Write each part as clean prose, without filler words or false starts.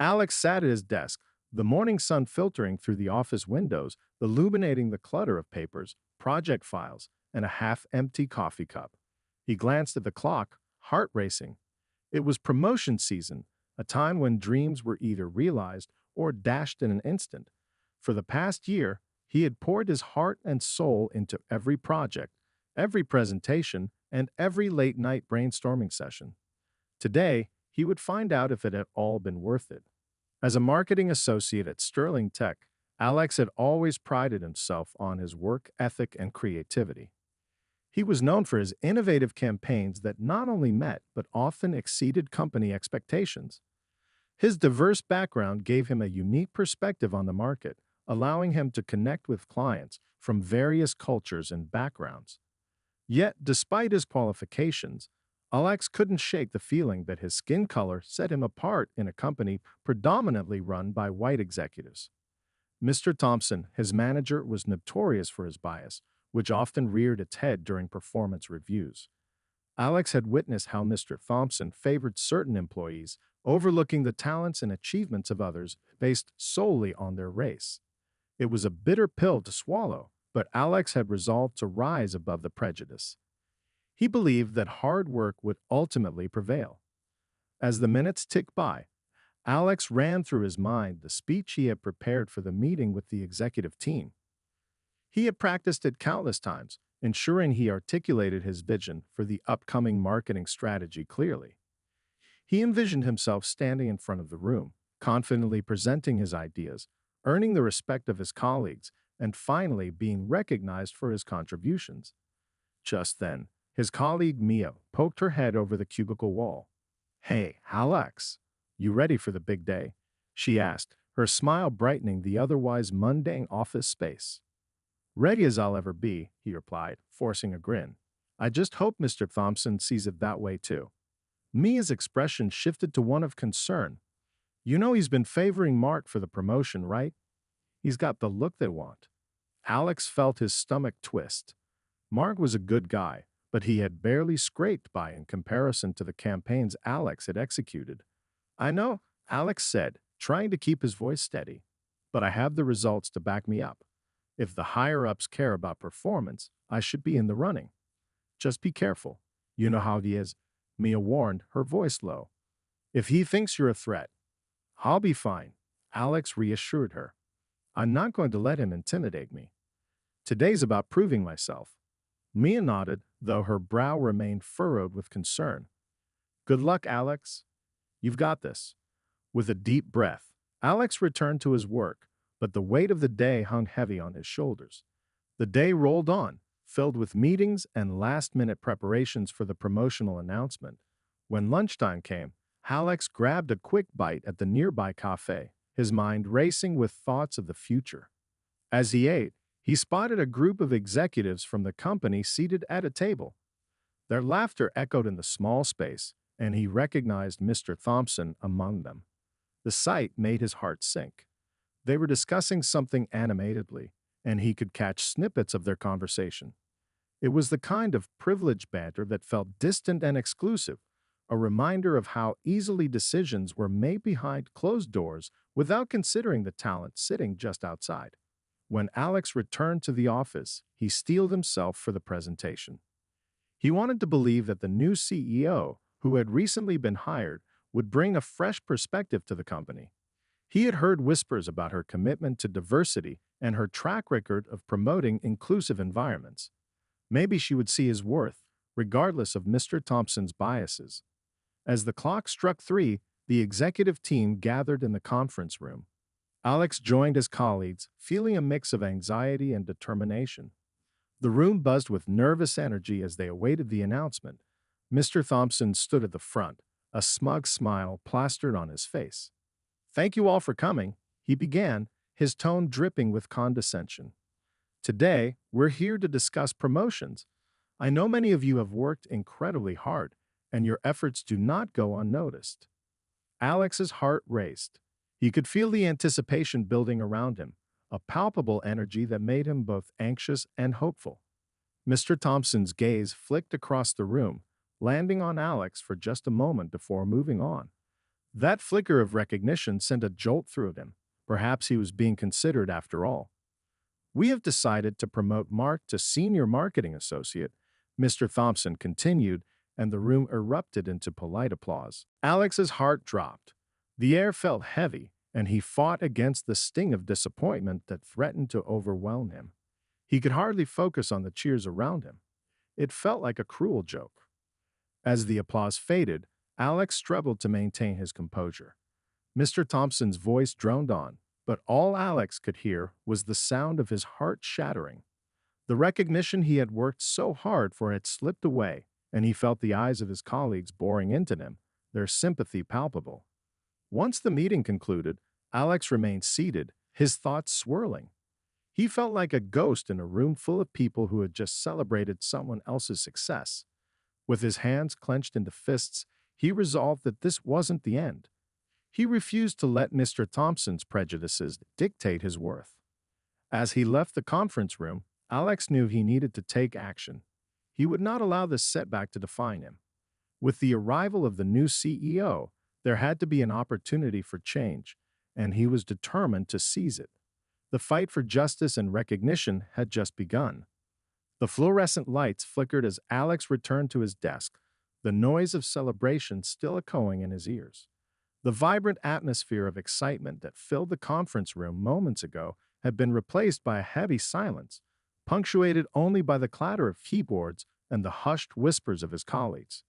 Alex sat at his desk, the morning sun filtering through the office windows, illuminating the clutter of papers, project files, and a half-empty coffee cup. He glanced at the clock, heart racing. It was promotion season, a time when dreams were either realized or dashed in an instant. For the past year, he had poured his heart and soul into every project, every presentation, and every late-night brainstorming session. Today, he would find out if it had all been worth it. As a marketing associate at Sterling Tech, Alex had always prided himself on his work ethic and creativity. He was known for his innovative campaigns that not only met but often exceeded company expectations. His diverse background gave him a unique perspective on the market, allowing him to connect with clients from various cultures and backgrounds. Yet, despite his qualifications, Alex couldn't shake the feeling that his skin color set him apart in a company predominantly run by white executives. Mr. Thompson, his manager, was notorious for his bias, which often reared its head during performance reviews. Alex had witnessed how Mr. Thompson favored certain employees, overlooking the talents and achievements of others based solely on their race. It was a bitter pill to swallow, but Alex had resolved to rise above the prejudice. He believed that hard work would ultimately prevail. As the minutes ticked by, Alex ran through his mind the speech he had prepared for the meeting with the executive team. He had practiced it countless times, ensuring he articulated his vision for the upcoming marketing strategy clearly. He envisioned himself standing in front of the room, confidently presenting his ideas, earning the respect of his colleagues, and finally being recognized for his contributions. Just then, his colleague Mia poked her head over the cubicle wall. "Hey, Alex, you ready for the big day?" she asked, her smile brightening the otherwise mundane office space. "Ready as I'll ever be," he replied, forcing a grin. "I just hope Mr. Thompson sees it that way too." Mia's expression shifted to one of concern. "You know he's been favoring Mark for the promotion, right? He's got the look they want." Alex felt his stomach twist. Mark was a good guy, but he had barely scraped by in comparison to the campaigns Alex had executed. "I know," Alex said, trying to keep his voice steady, "but I have the results to back me up. If the higher-ups care about performance, I should be in the running. Just be careful. You know how he is," Mia warned, her voice low. "If he thinks you're a threat, I'll be fine," Alex reassured her. "I'm not going to let him intimidate me. Today's about proving myself." Mia nodded, though her brow remained furrowed with concern. "Good luck, Alex. You've got this." With a deep breath, Alex returned to his work, but the weight of the day hung heavy on his shoulders. The day rolled on, filled with meetings and last-minute preparations for the promotional announcement. When lunchtime came, Alex grabbed a quick bite at the nearby cafe, his mind racing with thoughts of the future. As he ate, he spotted a group of executives from the company seated at a table. Their laughter echoed in the small space, and he recognized Mr. Thompson among them. The sight made his heart sink. They were discussing something animatedly, and he could catch snippets of their conversation. It was the kind of privileged banter that felt distant and exclusive, a reminder of how easily decisions were made behind closed doors without considering the talent sitting just outside. When Alex returned to the office, he steeled himself for the presentation. He wanted to believe that the new CEO, who had recently been hired, would bring a fresh perspective to the company. He had heard whispers about her commitment to diversity and her track record of promoting inclusive environments. Maybe she would see his worth, regardless of Mr. Thompson's biases. As the clock struck 3, the executive team gathered in the conference room. Alex joined his colleagues, feeling a mix of anxiety and determination. The room buzzed with nervous energy as they awaited the announcement. Mr. Thompson stood at the front, a smug smile plastered on his face. "Thank you all for coming," he began, his tone dripping with condescension. "Today, we're here to discuss promotions. I know many of you have worked incredibly hard, and your efforts do not go unnoticed." Alex's heart raced. He could feel the anticipation building around him, a palpable energy that made him both anxious and hopeful. Mr. Thompson's gaze flicked across the room, landing on Alex for just a moment before moving on. That flicker of recognition sent a jolt through him. Perhaps he was being considered after all. We have decided to promote Mark to Senior Marketing Associate, Mr. Thompson continued, and the room erupted into polite applause. Alex's heart dropped. The air felt heavy, and he fought against the sting of disappointment that threatened to overwhelm him. He could hardly focus on the cheers around him. It felt like a cruel joke. As the applause faded, Alex struggled to maintain his composure. Mr. Thompson's voice droned on, but all Alex could hear was the sound of his heart shattering. The recognition he had worked so hard for had slipped away, and he felt the eyes of his colleagues boring into him, their sympathy palpable. Once the meeting concluded, Alex remained seated, his thoughts swirling. He felt like a ghost in a room full of people who had just celebrated someone else's success. With his hands clenched into fists, he resolved that this wasn't the end. He refused to let Mr. Thompson's prejudices dictate his worth. As he left the conference room, Alex knew he needed to take action. He would not allow this setback to define him. With the arrival of the new CEO, there had to be an opportunity for change, and he was determined to seize it. The fight for justice and recognition had just begun. The fluorescent lights flickered as Alex returned to his desk, the noise of celebration still echoing in his ears. The vibrant atmosphere of excitement that filled the conference room moments ago had been replaced by a heavy silence, punctuated only by the clatter of keyboards and the hushed whispers of his colleagues.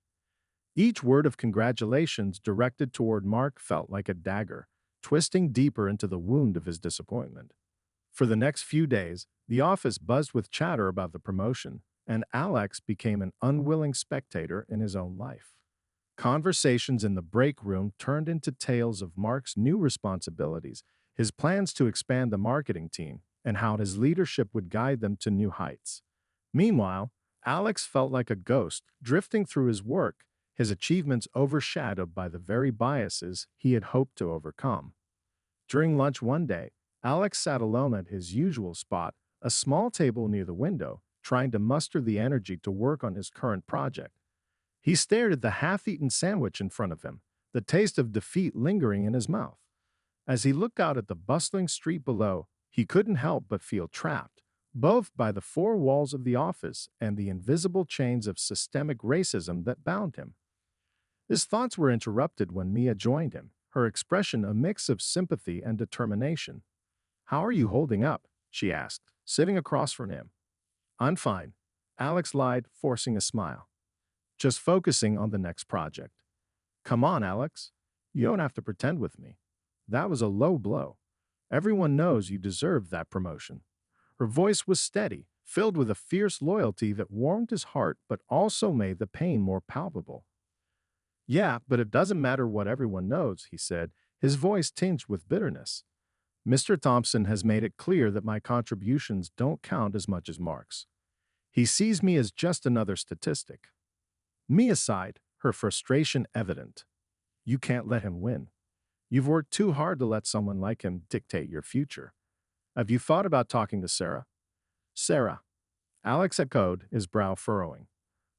Each word of congratulations directed toward Mark felt like a dagger, twisting deeper into the wound of his disappointment. For the next few days, the office buzzed with chatter about the promotion, and Alex became an unwilling spectator in his own life. Conversations in the break room turned into tales of Mark's new responsibilities, his plans to expand the marketing team, and how his leadership would guide them to new heights. Meanwhile, Alex felt like a ghost, drifting through his work, his achievements overshadowed by the very biases he had hoped to overcome. During lunch one day, Alex sat alone at his usual spot, a small table near the window, trying to muster the energy to work on his current project. He stared at the half-eaten sandwich in front of him, the taste of defeat lingering in his mouth. As he looked out at the bustling street below, he couldn't help but feel trapped, both by the four walls of the office and the invisible chains of systemic racism that bound him. His thoughts were interrupted when Mia joined him, her expression a mix of sympathy and determination. "How are you holding up?" she asked, sitting across from him. "I'm fine," Alex lied, forcing a smile. "Just focusing on the next project." "Come on, Alex. You don't have to pretend with me. That was a low blow. Everyone knows you deserved that promotion." Her voice was steady, filled with a fierce loyalty that warmed his heart but also made the pain more palpable. "Yeah, but it doesn't matter what everyone knows," he said, his voice tinged with bitterness. "Mr. Thompson has made it clear that my contributions don't count as much as Mark's. He sees me as just another statistic." Mia sighed, her frustration evident. "You can't let him win. You've worked too hard to let someone like him dictate your future. Have you thought about talking to Sarah?" "Sarah," Alex echoed, his brow furrowing.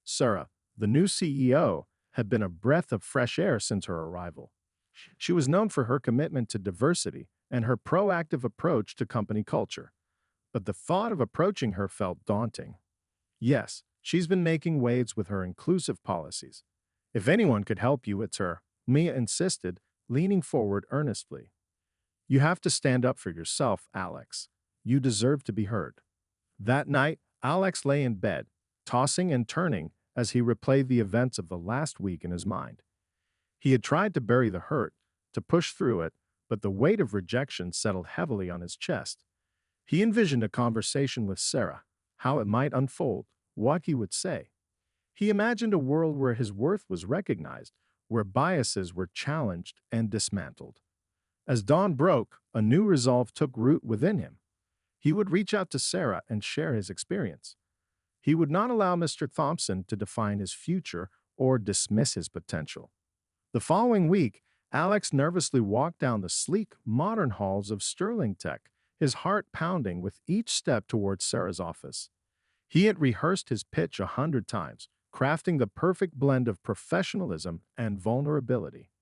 Sarah, the new CEO, had been a breath of fresh air since her arrival. She was known for her commitment to diversity and her proactive approach to company culture. But the thought of approaching her felt daunting. "Yes, she's been making waves with her inclusive policies. If anyone could help you, it's her," Mia insisted, leaning forward earnestly. "You have to stand up for yourself, Alex. You deserve to be heard." That night, Alex lay in bed, tossing and turning as he replayed the events of the last week in his mind. He had tried to bury the hurt, to push through it, but the weight of rejection settled heavily on his chest. He envisioned a conversation with Sarah, how it might unfold, what he would say. He imagined a world where his worth was recognized, where biases were challenged and dismantled. As dawn broke, a new resolve took root within him. He would reach out to Sarah and share his experience. He would not allow Mr. Thompson to define his future or dismiss his potential. The following week, Alex nervously walked down the sleek, modern halls of Sterling Tech, his heart pounding with each step towards Sarah's office. He had rehearsed his pitch 100 times, crafting the perfect blend of professionalism and vulnerability.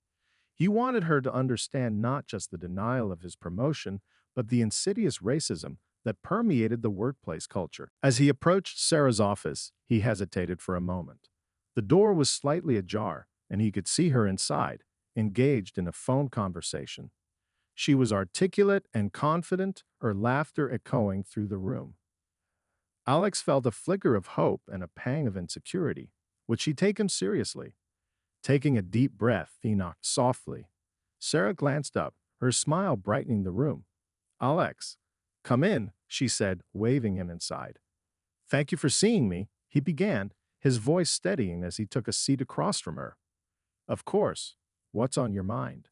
He wanted her to understand not just the denial of his promotion, but the insidious racism that permeated the workplace culture. As he approached Sarah's office, he hesitated for a moment. The door was slightly ajar, and he could see her inside, engaged in a phone conversation. She was articulate and confident, her laughter echoing through the room. Alex felt a flicker of hope and a pang of insecurity. Would she take him seriously? Taking a deep breath, he knocked softly. Sarah glanced up, her smile brightening the room. Alex, come in, she said, waving him inside. Thank you for seeing me, he began, his voice steadying as he took a seat across from her. Of course. What's on your mind?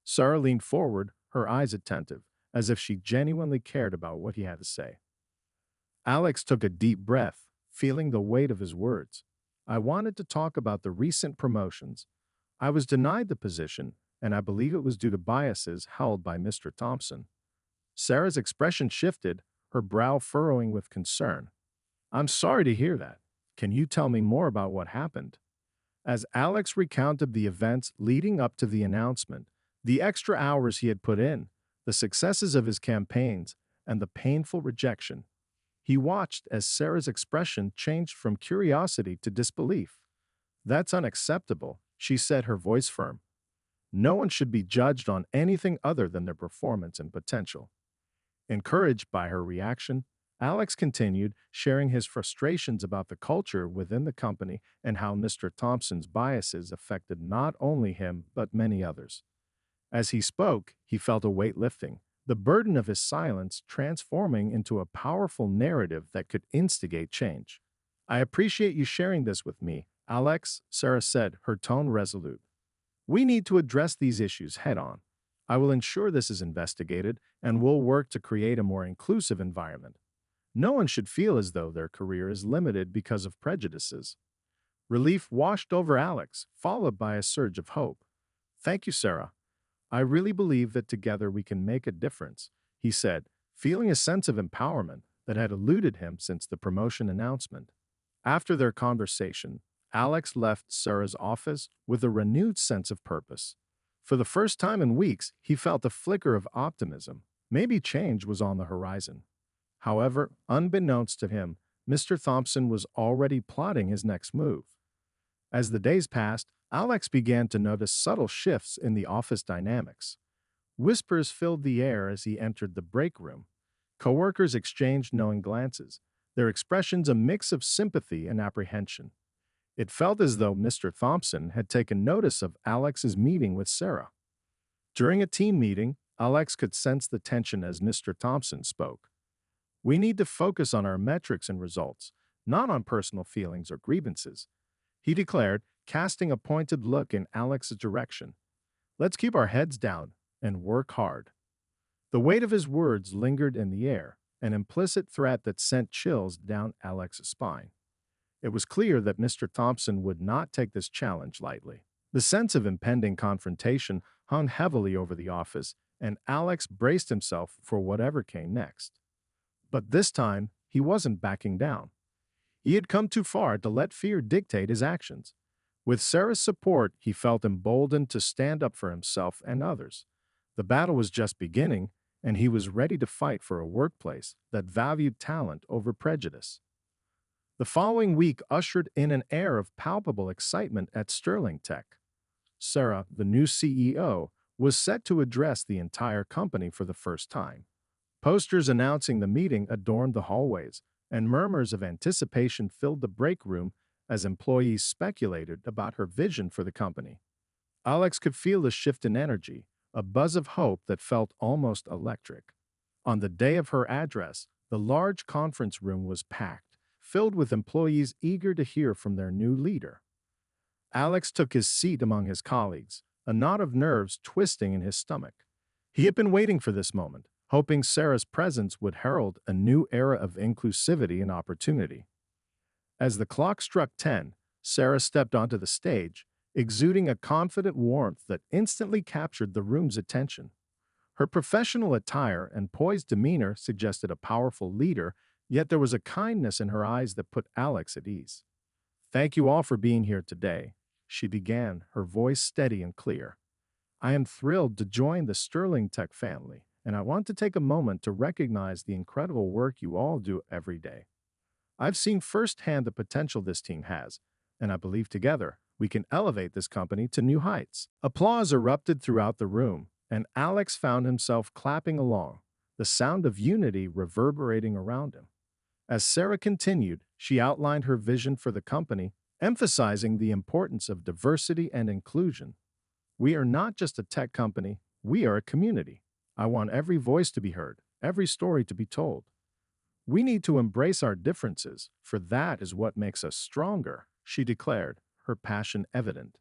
Sarah leaned forward, her eyes attentive, as if she genuinely cared about what he had to say. Alex took a deep breath, feeling the weight of his words. I wanted to talk about the recent promotions. I was denied the position, and I believe it was due to biases held by Mr. Thompson. Sarah's expression shifted, her brow furrowing with concern. I'm sorry to hear that. Can you tell me more about what happened? As Alex recounted the events leading up to the announcement, the extra hours he had put in, the successes of his campaigns, and the painful rejection, he watched as Sarah's expression changed from curiosity to disbelief. That's unacceptable, she said, her voice firm. No one should be judged on anything other than their performance and potential. Encouraged by her reaction, Alex continued, sharing his frustrations about the culture within the company and how Mr. Thompson's biases affected not only him but many others. As he spoke, he felt a weight lifting, the burden of his silence transforming into a powerful narrative that could instigate change. I appreciate you sharing this with me, Alex, Sarah said, her tone resolute. We need to address these issues head on. I will ensure this is investigated and will work to create a more inclusive environment. No one should feel as though their career is limited because of prejudices. Relief washed over Alex, followed by a surge of hope. Thank you, Sarah. I really believe that together we can make a difference, he said, feeling a sense of empowerment that had eluded him since the promotion announcement. After their conversation, Alex left Sarah's office with a renewed sense of purpose. For the first time in weeks, he felt a flicker of optimism. Maybe change was on the horizon. However, unbeknownst to him, Mr. Thompson was already plotting his next move. As the days passed, Alex began to notice subtle shifts in the office dynamics. Whispers filled the air as he entered the break room. Coworkers exchanged knowing glances, their expressions a mix of sympathy and apprehension. It felt as though Mr. Thompson had taken notice of Alex's meeting with Sarah. During a team meeting, Alex could sense the tension as Mr. Thompson spoke. We need to focus on our metrics and results, not on personal feelings or grievances, he declared, casting a pointed look in Alex's direction. Let's keep our heads down and work hard. The weight of his words lingered in the air, an implicit threat that sent chills down Alex's spine. It was clear that Mr. Thompson would not take this challenge lightly. The sense of impending confrontation hung heavily over the office, and Alex braced himself for whatever came next. But this time, he wasn't backing down. He had come too far to let fear dictate his actions. With Sarah's support, he felt emboldened to stand up for himself and others. The battle was just beginning, and he was ready to fight for a workplace that valued talent over prejudice. The following week ushered in an air of palpable excitement at Sterling Tech. Sarah, the new CEO, was set to address the entire company for the first time. Posters announcing the meeting adorned the hallways, and murmurs of anticipation filled the break room as employees speculated about her vision for the company. Alex could feel the shift in energy, a buzz of hope that felt almost electric. On the day of her address, the large conference room was packed, filled with employees eager to hear from their new leader. Alex took his seat among his colleagues, a knot of nerves twisting in his stomach. He had been waiting for this moment, hoping Sarah's presence would herald a new era of inclusivity and opportunity. As the clock struck 10, Sarah stepped onto the stage, exuding a confident warmth that instantly captured the room's attention. Her professional attire and poised demeanor suggested a powerful leader, yet there was a kindness in her eyes that put Alex at ease. Thank you all for being here today, she began, her voice steady and clear. I am thrilled to join the Sterling Tech family, and I want to take a moment to recognize the incredible work you all do every day. I've seen firsthand the potential this team has, and I believe together we can elevate this company to new heights. Applause erupted throughout the room, and Alex found himself clapping along, the sound of unity reverberating around him. As Sarah continued, she outlined her vision for the company, emphasizing the importance of diversity and inclusion. We are not just a tech company, we are a community. I want every voice to be heard, every story to be told. We need to embrace our differences, for that is what makes us stronger, she declared, her passion evident.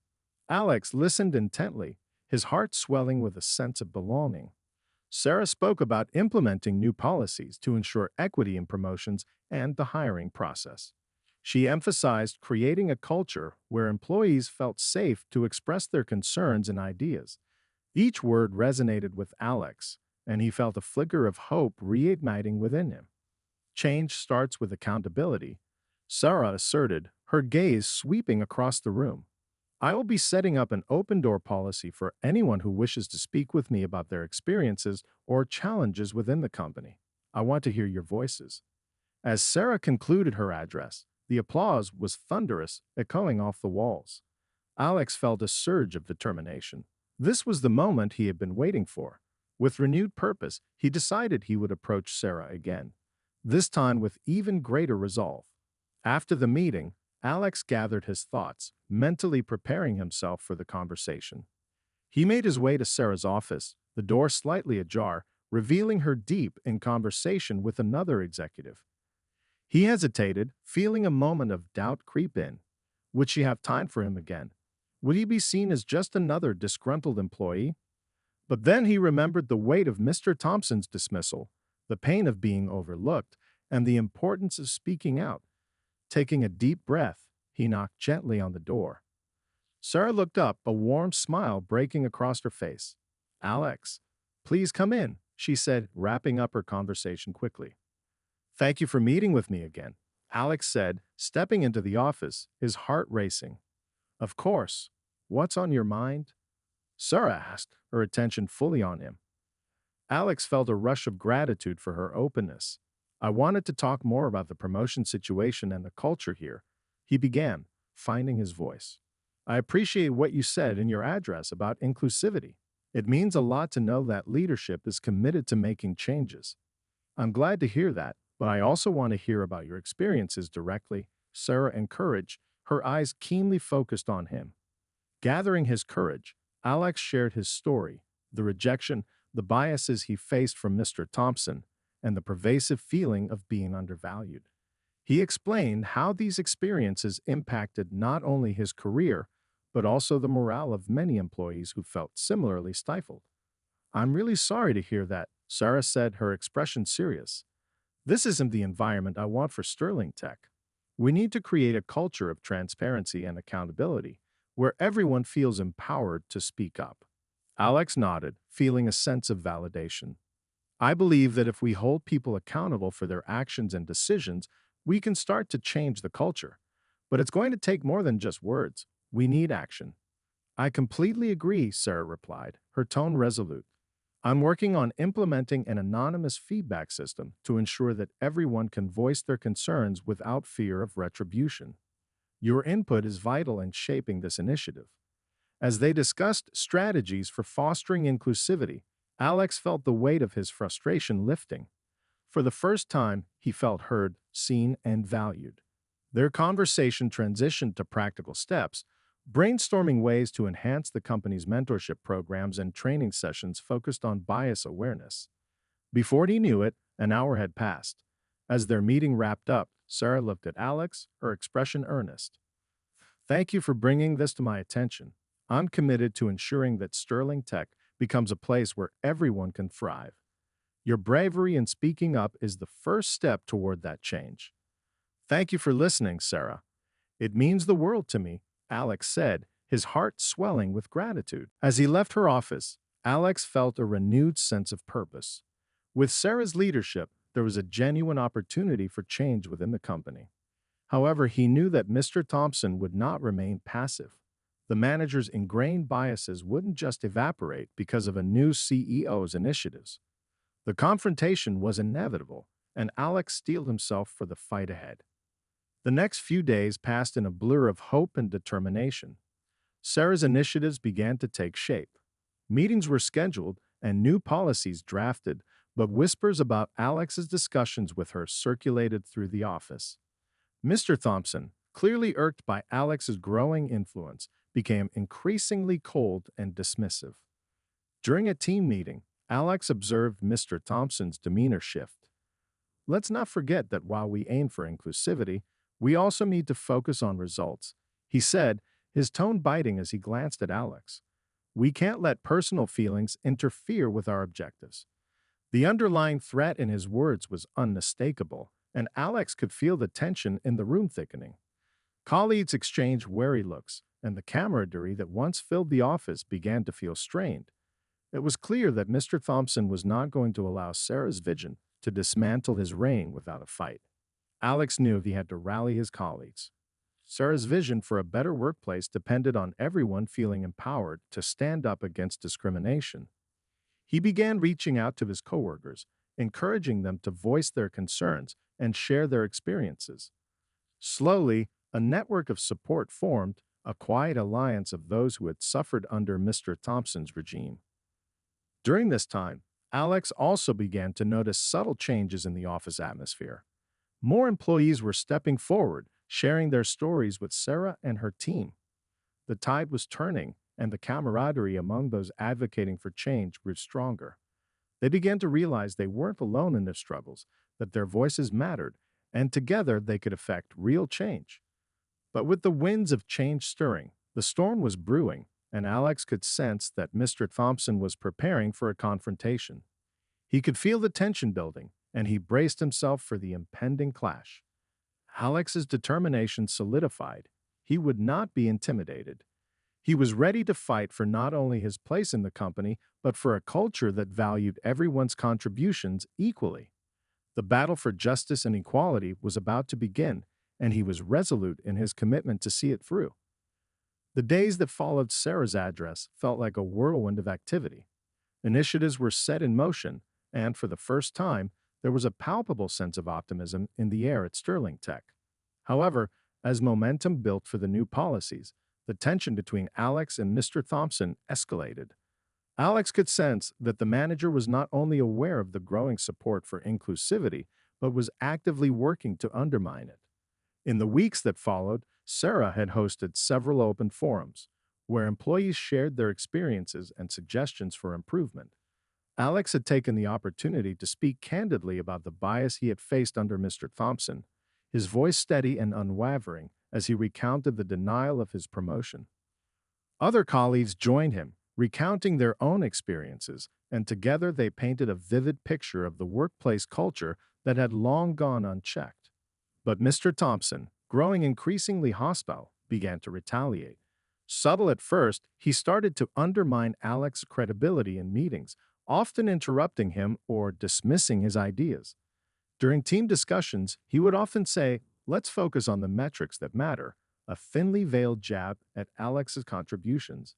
Alex listened intently, his heart swelling with a sense of belonging. Sarah spoke about implementing new policies to ensure equity in promotions and the hiring process. She emphasized creating a culture where employees felt safe to express their concerns and ideas. Each word resonated with Alex, and he felt a flicker of hope reigniting within him. Change starts with accountability, Sarah asserted, her gaze sweeping across the room. I will be setting up an open door policy for anyone who wishes to speak with me about their experiences or challenges within the company. I want to hear your voices. As Sarah concluded her address, the applause was thunderous, echoing off the walls. Alex felt a surge of determination. This was the moment he had been waiting for. With renewed purpose, he decided he would approach Sarah again, this time with even greater resolve. After the meeting, Alex gathered his thoughts, mentally preparing himself for the conversation. He made his way to Sarah's office, the door slightly ajar, revealing her deep in conversation with another executive. He hesitated, feeling a moment of doubt creep in. Would she have time for him again? Would he be seen as just another disgruntled employee? But then he remembered the weight of Mr. Thompson's dismissal, the pain of being overlooked, and the importance of speaking out. Taking a deep breath, he knocked gently on the door. Sarah looked up, a warm smile breaking across her face. Alex, please come in, she said, wrapping up her conversation quickly. Thank you for meeting with me again, Alex said, stepping into the office, his heart racing. Of course. What's on your mind? Sarah asked, her attention fully on him. Alex felt a rush of gratitude for her openness. I wanted to talk more about the promotion situation and the culture here. He began, finding his voice. I appreciate what you said in your address about inclusivity. It means a lot to know that leadership is committed to making changes. I'm glad to hear that, but I also want to hear about your experiences directly, Sarah encouraged, her eyes keenly focused on him. Gathering his courage, Alex shared his story, the rejection, the biases he faced from Mr. Thompson, and the pervasive feeling of being undervalued. He explained how these experiences impacted not only his career, but also the morale of many employees who felt similarly stifled. I'm really sorry to hear that, Sarah said, her expression serious. This isn't the environment I want for Sterling Tech. We need to create a culture of transparency and accountability, where everyone feels empowered to speak up. Alex nodded, feeling a sense of validation. I believe that if we hold people accountable for their actions and decisions, we can start to change the culture. But it's going to take more than just words. We need action. I completely agree, Sarah replied, her tone resolute. I'm working on implementing an anonymous feedback system to ensure that everyone can voice their concerns without fear of retribution. Your input is vital in shaping this initiative. As they discussed strategies for fostering inclusivity, Alex felt the weight of his frustration lifting. For the first time, he felt heard, seen, and valued. Their conversation transitioned to practical steps, brainstorming ways to enhance the company's mentorship programs and training sessions focused on bias awareness. Before he knew it, an hour had passed. As their meeting wrapped up, Sarah looked at Alex, her expression earnest. Thank you for bringing this to my attention. I'm committed to ensuring that Sterling Tech becomes a place where everyone can thrive. Your bravery in speaking up is the first step toward that change. Thank you for listening, Sarah. It means the world to me, Alex said, his heart swelling with gratitude. As he left her office, Alex felt a renewed sense of purpose. With Sarah's leadership, there was a genuine opportunity for change within the company. However, he knew that Mr. Thompson would not remain passive. The manager's ingrained biases wouldn't just evaporate because of a new CEO's initiatives. The confrontation was inevitable, and Alex steeled himself for the fight ahead. The next few days passed in a blur of hope and determination. Sarah's initiatives began to take shape. Meetings were scheduled and new policies drafted, but whispers about Alex's discussions with her circulated through the office. Mr. Thompson, clearly irked by Alex's growing influence, became increasingly cold and dismissive. During a team meeting, Alex observed Mr. Thompson's demeanor shift. Let's not forget that while we aim for inclusivity, we also need to focus on results, he said, his tone biting as he glanced at Alex. We can't let personal feelings interfere with our objectives. The underlying threat in his words was unmistakable, and Alex could feel the tension in the room thickening. Colleagues exchanged wary looks, and the camaraderie that once filled the office began to feel strained. It was clear that Mr. Thompson was not going to allow Sarah's vision to dismantle his reign without a fight. Alex knew he had to rally his colleagues. Sarah's vision for a better workplace depended on everyone feeling empowered to stand up against discrimination. He began reaching out to his coworkers, encouraging them to voice their concerns and share their experiences. Slowly, a network of support formed, a quiet alliance of those who had suffered under Mr. Thompson's regime. During this time, Alex also began to notice subtle changes in the office atmosphere. More employees were stepping forward, sharing their stories with Sarah and her team. The tide was turning, and the camaraderie among those advocating for change grew stronger. They began to realize they weren't alone in their struggles, that their voices mattered, and together they could effect real change. But with the winds of change stirring, the storm was brewing, and Alex could sense that Mr. Thompson was preparing for a confrontation. He could feel the tension building, and he braced himself for the impending clash. Alex's determination solidified. He would not be intimidated. He was ready to fight for not only his place in the company, but for a culture that valued everyone's contributions equally. The battle for justice and equality was about to begin, and he was resolute in his commitment to see it through. The days that followed Sarah's address felt like a whirlwind of activity. Initiatives were set in motion, and for the first time, there was a palpable sense of optimism in the air at Sterling Tech. However, as momentum built for the new policies, the tension between Alex and Mr. Thompson escalated. Alex could sense that the manager was not only aware of the growing support for inclusivity, but was actively working to undermine it. In the weeks that followed, Sarah had hosted several open forums, where employees shared their experiences and suggestions for improvement. Alex had taken the opportunity to speak candidly about the bias he had faced under Mr. Thompson, his voice steady and unwavering as he recounted the denial of his promotion. Other colleagues joined him, recounting their own experiences, and together they painted a vivid picture of the workplace culture that had long gone unchecked. But Mr. Thompson, growing increasingly hostile, began to retaliate. Subtle at first, he started to undermine Alex's credibility in meetings, often interrupting him or dismissing his ideas. During team discussions, he would often say, "Let's focus on the metrics that matter," a thinly veiled jab at Alex's contributions.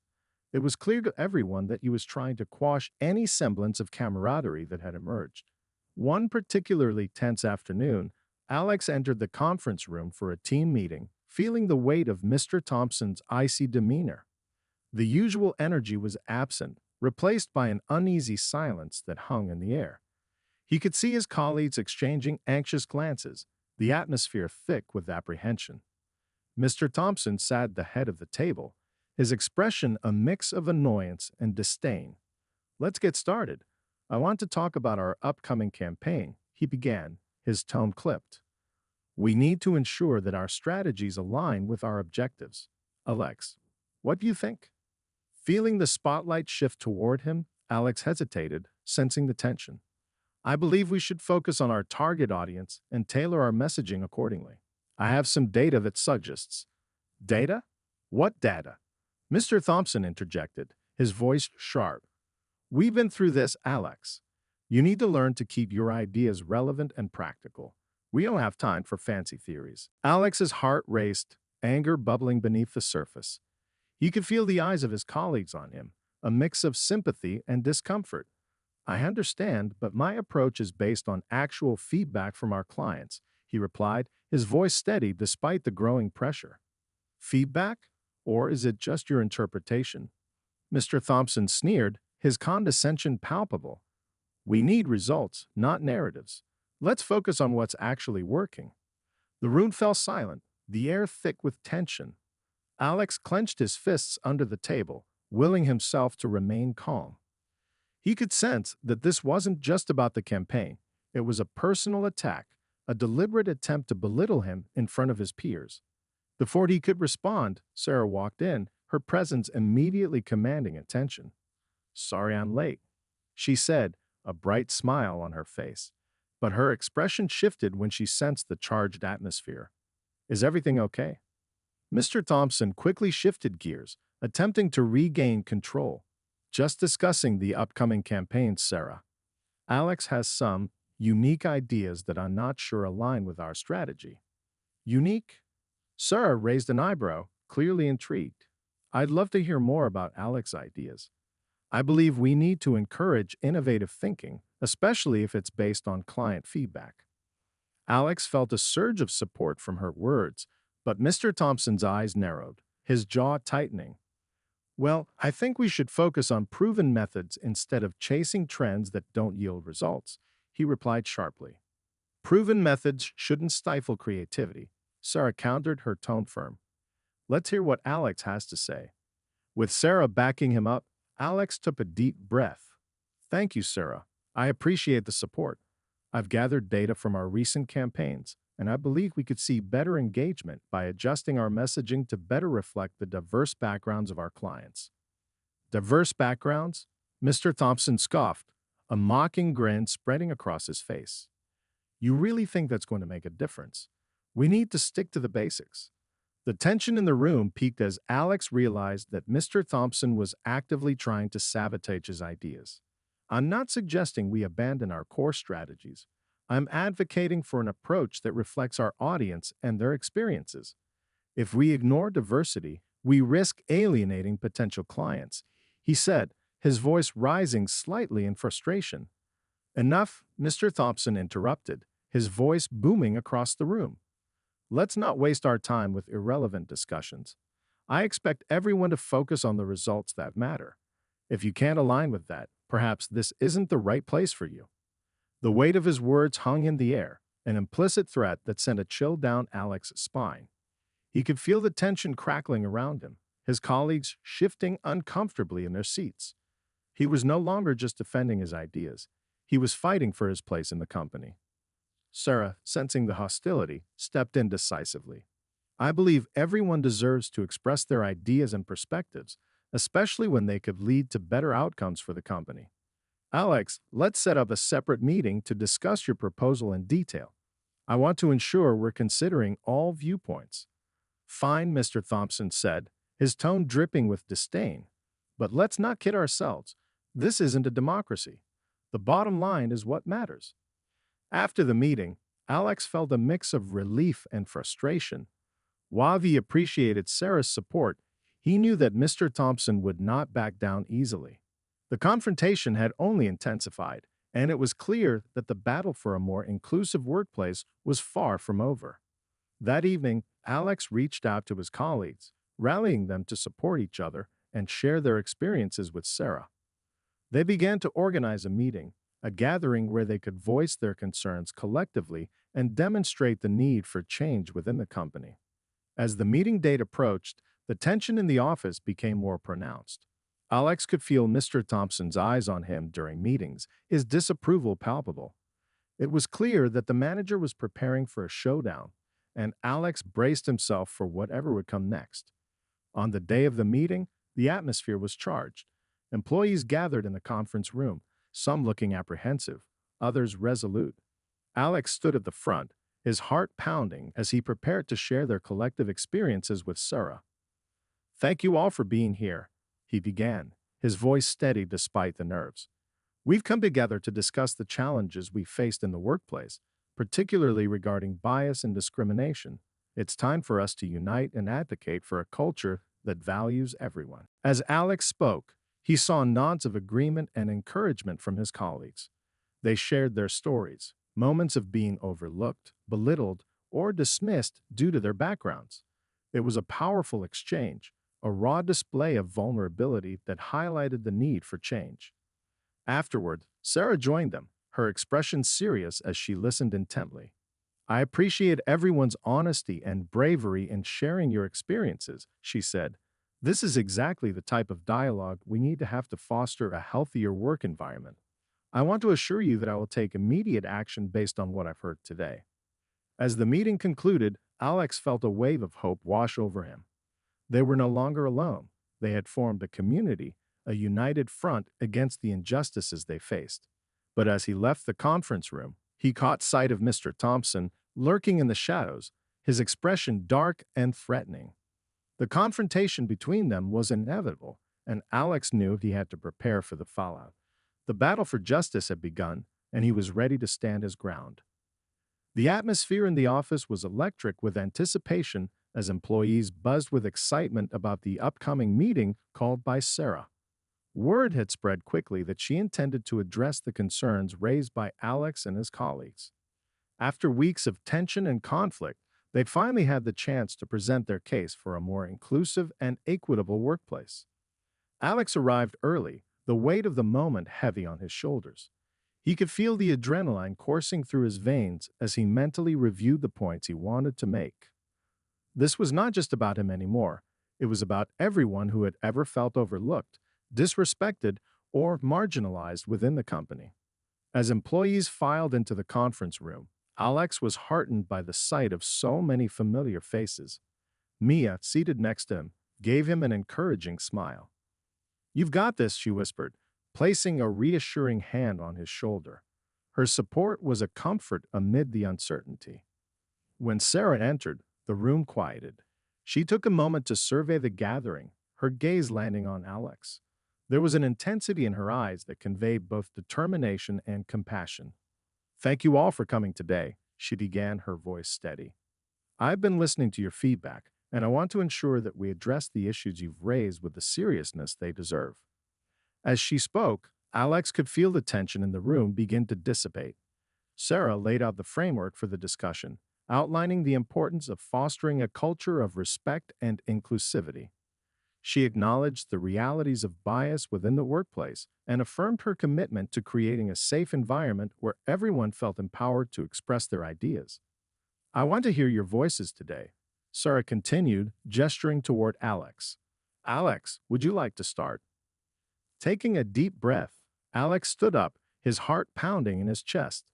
It was clear to everyone that he was trying to quash any semblance of camaraderie that had emerged. One particularly tense afternoon, Alex entered the conference room for a team meeting, feeling the weight of Mr. Thompson's icy demeanor. The usual energy was absent, replaced by an uneasy silence that hung in the air. He could see his colleagues exchanging anxious glances, the atmosphere thick with apprehension. Mr. Thompson sat at the head of the table, his expression a mix of annoyance and disdain. "Let's get started. I want to talk about our upcoming campaign," he began, his tone clipped. "We need to ensure that our strategies align with our objectives. Alex, what do you think?" Feeling the spotlight shift toward him, Alex hesitated, sensing the tension. "I believe we should focus on our target audience and tailor our messaging accordingly. I have some data that suggests." "Data? What data?" Mr. Thompson interjected, his voice sharp. "We've been through this, Alex. You need to learn to keep your ideas relevant and practical. We don't have time for fancy theories." Alex's heart raced, anger bubbling beneath the surface. He could feel the eyes of his colleagues on him, a mix of sympathy and discomfort. I understand, but my approach is based on actual feedback from our clients, he replied, his voice steady despite the growing pressure. Feedback? Or is it just your interpretation? Mr. Thompson sneered, his condescension palpable. We need results, not narratives. Let's focus on what's actually working. The room fell silent, the air thick with tension. Alex clenched his fists under the table, willing himself to remain calm. He could sense that this wasn't just about the campaign. It was a personal attack, a deliberate attempt to belittle him in front of his peers. Before he could respond, Sarah walked in, her presence immediately commanding attention. "Sorry I'm late," she said, a bright smile on her face. But her expression shifted when she sensed the charged atmosphere. "Is everything okay?" Mr. Thompson quickly shifted gears, attempting to regain control. "Just discussing the upcoming campaign, Sarah. Alex has some unique ideas that I'm not sure align with our strategy." "Unique?" Sarah raised an eyebrow, clearly intrigued. "I'd love to hear more about Alex's ideas. I believe we need to encourage innovative thinking, especially if it's based on client feedback." Alex felt a surge of support from her words, but Mr. Thompson's eyes narrowed, his jaw tightening. "Well, I think we should focus on proven methods instead of chasing trends that don't yield results," he replied sharply. "Proven methods shouldn't stifle creativity," Sarah countered, her tone firm. "Let's hear what Alex has to say." With Sarah backing him up, Alex took a deep breath. "Thank you, Sarah. I appreciate the support. I've gathered data from our recent campaigns, and I believe we could see better engagement by adjusting our messaging to better reflect the diverse backgrounds of our clients." "Diverse backgrounds?" Mr. Thompson scoffed, a mocking grin spreading across his face. "You really think that's going to make a difference? We need to stick to the basics." The tension in the room peaked as Alex realized that Mr. Thompson was actively trying to sabotage his ideas. "I'm not suggesting we abandon our core strategies. I'm advocating for an approach that reflects our audience and their experiences. If we ignore diversity, we risk alienating potential clients," he said, his voice rising slightly in frustration. "Enough," Mr. Thompson interrupted, his voice booming across the room. "Let's not waste our time with irrelevant discussions. I expect everyone to focus on the results that matter. If you can't align with that, perhaps this isn't the right place for you." The weight of his words hung in the air, an implicit threat that sent a chill down Alex's spine. He could feel the tension crackling around him, his colleagues shifting uncomfortably in their seats. He was no longer just defending his ideas. He was fighting for his place in the company. Sarah, sensing the hostility, stepped in decisively. "I believe everyone deserves to express their ideas and perspectives, especially when they could lead to better outcomes for the company. Alex, let's set up a separate meeting to discuss your proposal in detail. I want to ensure we're considering all viewpoints." "Fine," Mr. Thompson said, his tone dripping with disdain. "But let's not kid ourselves. This isn't a democracy. The bottom line is what matters." After the meeting, Alex felt a mix of relief and frustration. While he appreciated Sarah's support, he knew that Mr. Thompson would not back down easily. The confrontation had only intensified, and it was clear that the battle for a more inclusive workplace was far from over. That evening, Alex reached out to his colleagues, rallying them to support each other and share their experiences with Sarah. They began to organize a meeting, a gathering where they could voice their concerns collectively and demonstrate the need for change within the company. As the meeting date approached, the tension in the office became more pronounced. Alex could feel Mr. Thompson's eyes on him during meetings, his disapproval palpable. It was clear that the manager was preparing for a showdown, and Alex braced himself for whatever would come next. On the day of the meeting, the atmosphere was charged. Employees gathered in the conference room, some looking apprehensive, others resolute. Alex stood at the front, his heart pounding as he prepared to share their collective experiences with Sarah. "Thank you all for being here," he began, his voice steady despite the nerves. "We've come together to discuss the challenges we faced in the workplace, particularly regarding bias and discrimination. It's time for us to unite and advocate for a culture that values everyone. As Alex spoke, he saw nods of agreement and encouragement from his colleagues. They shared their stories, moments of being overlooked, belittled, or dismissed due to their backgrounds. It was a powerful exchange, a raw display of vulnerability that highlighted the need for change. Afterward, Sarah joined them, her expression serious as she listened intently. I appreciate everyone's honesty and bravery in sharing your experiences, she said. This is exactly the type of dialogue we need to have to foster a healthier work environment. I want to assure you that I will take immediate action based on what I've heard today. As the meeting concluded, Alex felt a wave of hope wash over him. They were no longer alone. They had formed a community, a united front against the injustices they faced. But as he left the conference room, he caught sight of Mr. Thompson lurking in the shadows, his expression dark and threatening. The confrontation between them was inevitable, and Alex knew he had to prepare for the fallout. The battle for justice had begun, and he was ready to stand his ground. The atmosphere in the office was electric with anticipation as employees buzzed with excitement about the upcoming meeting called by Sarah. Word had spread quickly that she intended to address the concerns raised by Alex and his colleagues. After weeks of tension and conflict, they'd finally had the chance to present their case for a more inclusive and equitable workplace. Alex arrived early, the weight of the moment heavy on his shoulders. He could feel the adrenaline coursing through his veins as he mentally reviewed the points he wanted to make. This was not just about him anymore. It was about everyone who had ever felt overlooked, disrespected, or marginalized within the company. As employees filed into the conference room, Alex was heartened by the sight of so many familiar faces. Mia, seated next to him, gave him an encouraging smile. "You've got this," she whispered, placing a reassuring hand on his shoulder. Her support was a comfort amid the uncertainty. When Sarah entered, the room quieted. She took a moment to survey the gathering, her gaze landing on Alex. There was an intensity in her eyes that conveyed both determination and compassion. "Thank you all for coming today," she began, her voice steady. "I've been listening to your feedback, and I want to ensure that we address the issues you've raised with the seriousness they deserve." As she spoke, Alex could feel the tension in the room begin to dissipate. Sarah laid out the framework for the discussion, outlining the importance of fostering a culture of respect and inclusivity. She acknowledged the realities of bias within the workplace and affirmed her commitment to creating a safe environment where everyone felt empowered to express their ideas. "I want to hear your voices today," Sarah continued, gesturing toward Alex. "Alex, would you like to start?" Taking a deep breath, Alex stood up, his heart pounding in his chest.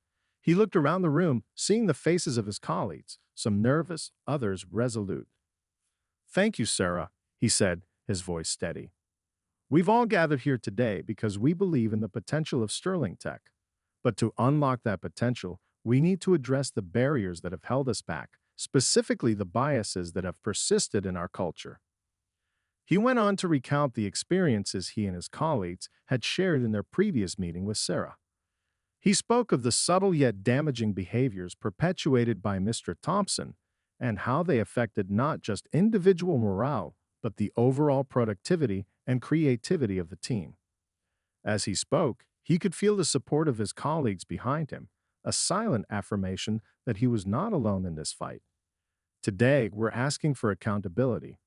He looked around the room, seeing the faces of his colleagues, some nervous, others resolute. "Thank you, Sarah," he said, his voice steady. "We've all gathered here today because we believe in the potential of Sterling Tech. But to unlock that potential, we need to address the barriers that have held us back, specifically the biases that have persisted in our culture." He went on to recount the experiences he and his colleagues had shared in their previous meeting with Sarah. He spoke of the subtle yet damaging behaviors perpetuated by Mr. Thompson and how they affected not just individual morale, but the overall productivity and creativity of the team. As he spoke, he could feel the support of his colleagues behind him, a silent affirmation that he was not alone in this fight. "Today, we're asking for accountability,"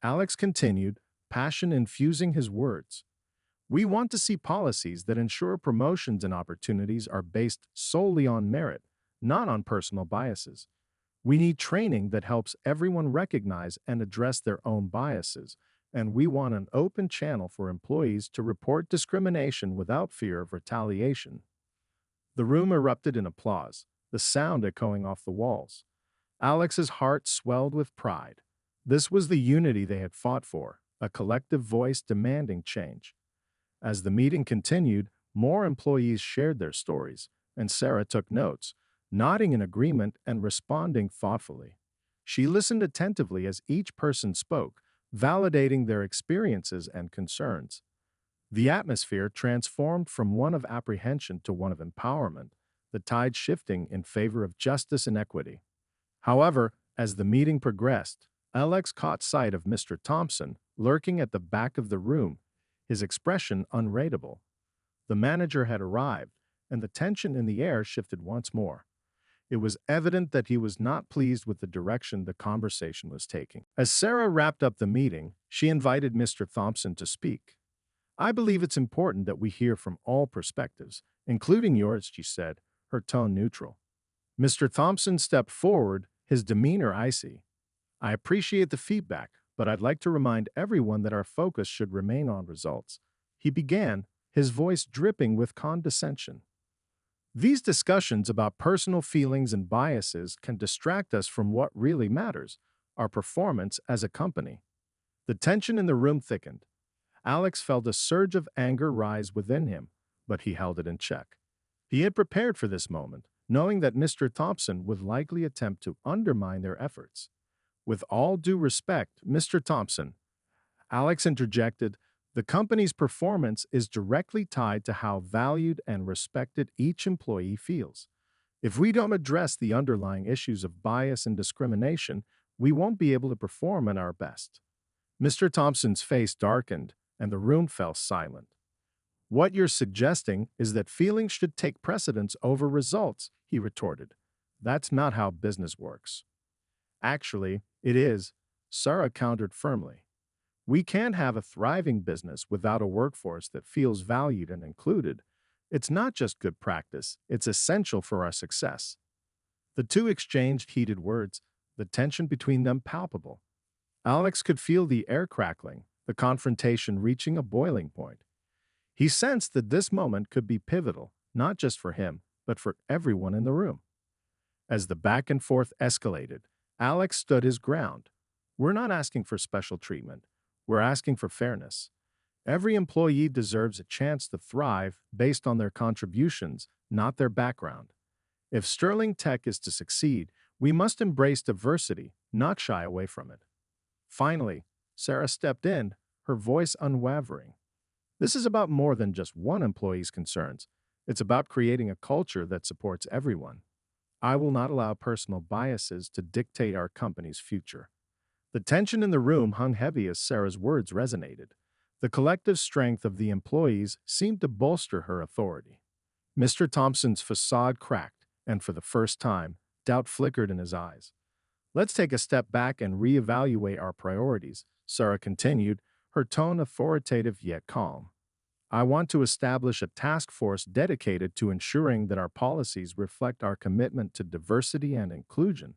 Alex continued, passion infusing his words. "We want to see policies that ensure promotions and opportunities are based solely on merit, not on personal biases. We need training that helps everyone recognize and address their own biases, and we want an open channel for employees to report discrimination without fear of retaliation." The room erupted in applause, the sound echoing off the walls. Alex's heart swelled with pride. This was the unity they had fought for, a collective voice demanding change. As the meeting continued, more employees shared their stories, and Sarah took notes, nodding in agreement and responding thoughtfully. She listened attentively as each person spoke, validating their experiences and concerns. The atmosphere transformed from one of apprehension to one of empowerment, the tide shifting in favor of justice and equity. However, as the meeting progressed, Alex caught sight of Mr. Thompson, lurking at the back of the room, his expression unreadable. The manager had arrived, and the tension in the air shifted once more. It was evident that he was not pleased with the direction the conversation was taking. As Sarah wrapped up the meeting, she invited Mr. Thompson to speak. I believe it's important that we hear from all perspectives, including yours, she said, her tone neutral. Mr. Thompson stepped forward, his demeanor icy. I appreciate the feedback, but I'd like to remind everyone that our focus should remain on results. He began, his voice dripping with condescension. These discussions about personal feelings and biases can distract us from what really matters, our performance as a company. The tension in the room thickened. Alex felt a surge of anger rise within him, but he held it in check. He had prepared for this moment, knowing that Mr. Thompson would likely attempt to undermine their efforts. With all due respect, Mr. Thompson, Alex interjected, the company's performance is directly tied to how valued and respected each employee feels. If we don't address the underlying issues of bias and discrimination, we won't be able to perform at our best. Mr. Thompson's face darkened, and the room fell silent. What you're suggesting is that feelings should take precedence over results, he retorted. That's not how business works. Actually, it is, Sarah countered firmly. We can't have a thriving business without a workforce that feels valued and included. It's not just good practice, it's essential for our success. The two exchanged heated words, the tension between them palpable. Alex could feel the air crackling, the confrontation reaching a boiling point. He sensed that this moment could be pivotal, not just for him, but for everyone in the room. As the back and forth escalated, Alex stood his ground. We're not asking for special treatment. We're asking for fairness. Every employee deserves a chance to thrive based on their contributions, not their background. If Sterling Tech is to succeed, we must embrace diversity, not shy away from it. Finally, Sarah stepped in, her voice unwavering. This is about more than just one employee's concerns. It's about creating a culture that supports everyone. I will not allow personal biases to dictate our company's future. The tension in the room hung heavy as Sarah's words resonated. The collective strength of the employees seemed to bolster her authority. Mr. Thompson's facade cracked, and for the first time, doubt flickered in his eyes. Let's take a step back and reevaluate our priorities, Sarah continued, her tone authoritative yet calm. I want to establish a task force dedicated to ensuring that our policies reflect our commitment to diversity and inclusion.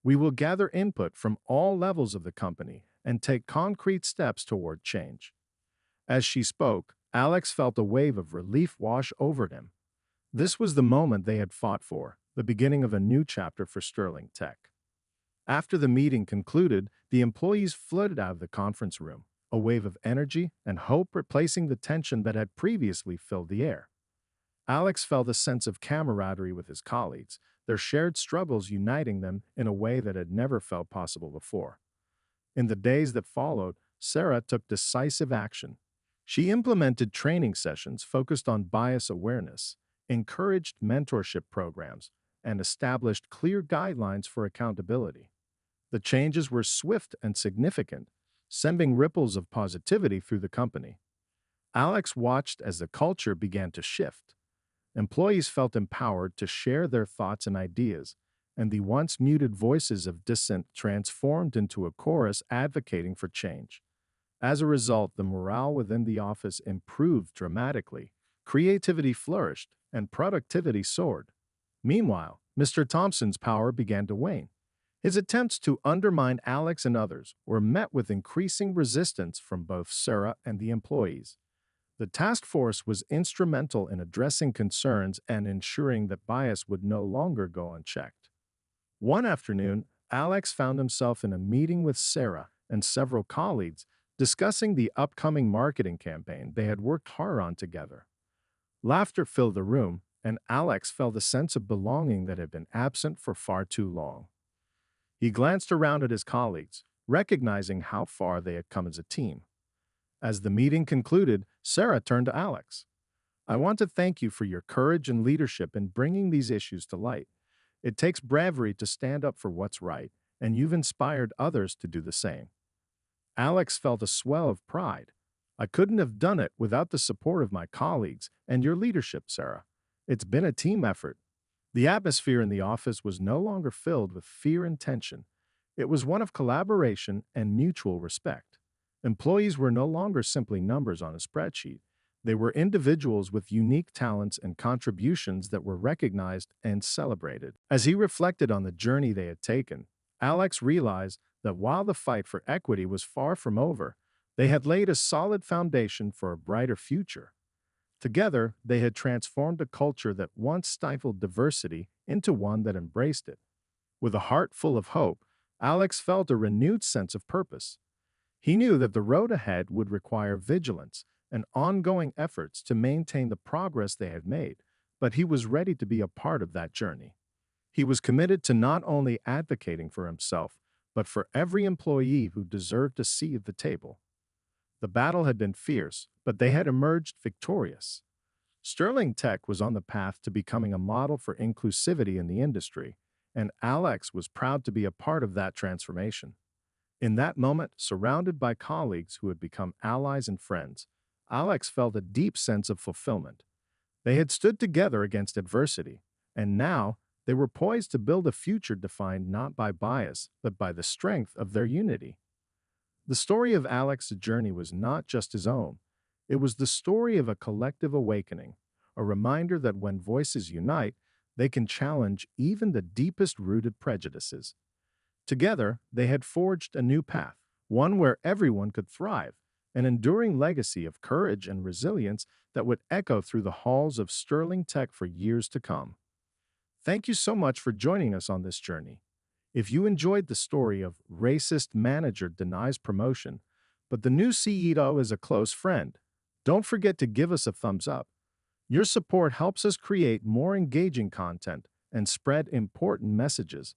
We will gather input from all levels of the company and take concrete steps toward change. As she spoke, Alex felt a wave of relief wash over him. This was the moment they had fought for, the beginning of a new chapter for Sterling Tech. After the meeting concluded, the employees flooded out of the conference room, a wave of energy and hope replacing the tension that had previously filled the air. Alex felt a sense of camaraderie with his colleagues, their shared struggles uniting them in a way that had never felt possible before. In the days that followed, Sarah took decisive action. She implemented training sessions focused on bias awareness, encouraged mentorship programs, and established clear guidelines for accountability. The changes were swift and significant, sending ripples of positivity through the company. Alex watched as the culture began to shift. Employees felt empowered to share their thoughts and ideas, and the once muted voices of dissent transformed into a chorus advocating for change. As a result, the morale within the office improved dramatically, creativity flourished, and productivity soared. Meanwhile, Mr. Thompson's power began to wane. His attempts to undermine Alex and others were met with increasing resistance from both Sarah and the employees. The task force was instrumental in addressing concerns and ensuring that bias would no longer go unchecked. One afternoon, Alex found himself in a meeting with Sarah and several colleagues discussing the upcoming marketing campaign they had worked hard on together. Laughter filled the room, and Alex felt a sense of belonging that had been absent for far too long. He glanced around at his colleagues, recognizing how far they had come as a team. As the meeting concluded, Sarah turned to Alex. I want to thank you for your courage and leadership in bringing these issues to light. It takes bravery to stand up for what's right, and you've inspired others to do the same. Alex felt a swell of pride. I couldn't have done it without the support of my colleagues and your leadership, Sarah. It's been a team effort. The atmosphere in the office was no longer filled with fear and tension. It was one of collaboration and mutual respect. Employees were no longer simply numbers on a spreadsheet. They were individuals with unique talents and contributions that were recognized and celebrated. As he reflected on the journey they had taken, Alex realized that while the fight for equity was far from over, they had laid a solid foundation for a brighter future. Together, they had transformed a culture that once stifled diversity into one that embraced it. With a heart full of hope, Alex felt a renewed sense of purpose. He knew that the road ahead would require vigilance and ongoing efforts to maintain the progress they had made, but he was ready to be a part of that journey. He was committed to not only advocating for himself, but for every employee who deserved a seat at the table. The battle had been fierce, but they had emerged victorious. Sterling Tech was on the path to becoming a model for inclusivity in the industry, and Alex was proud to be a part of that transformation. In that moment, surrounded by colleagues who had become allies and friends, Alex felt a deep sense of fulfillment. They had stood together against adversity, and now they were poised to build a future defined not by bias, but by the strength of their unity. The story of Alex's journey was not just his own. It was the story of a collective awakening, a reminder that when voices unite, they can challenge even the deepest rooted prejudices. Together, they had forged a new path, one where everyone could thrive, an enduring legacy of courage and resilience that would echo through the halls of Sterling Tech for years to come. Thank you so much for joining us on this journey. If you enjoyed the story of racist manager denies promotion, but the new CEO is a close friend, don't forget to give us a thumbs up. Your support helps us create more engaging content and spread important messages.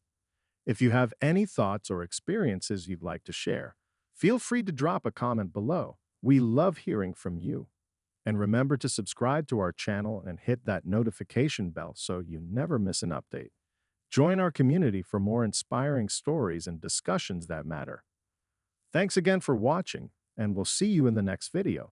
If you have any thoughts or experiences you'd like to share, feel free to drop a comment below. We love hearing from you. And remember to subscribe to our channel and hit that notification bell so you never miss an update. Join our community for more inspiring stories and discussions that matter. Thanks again for watching, and we'll see you in the next video.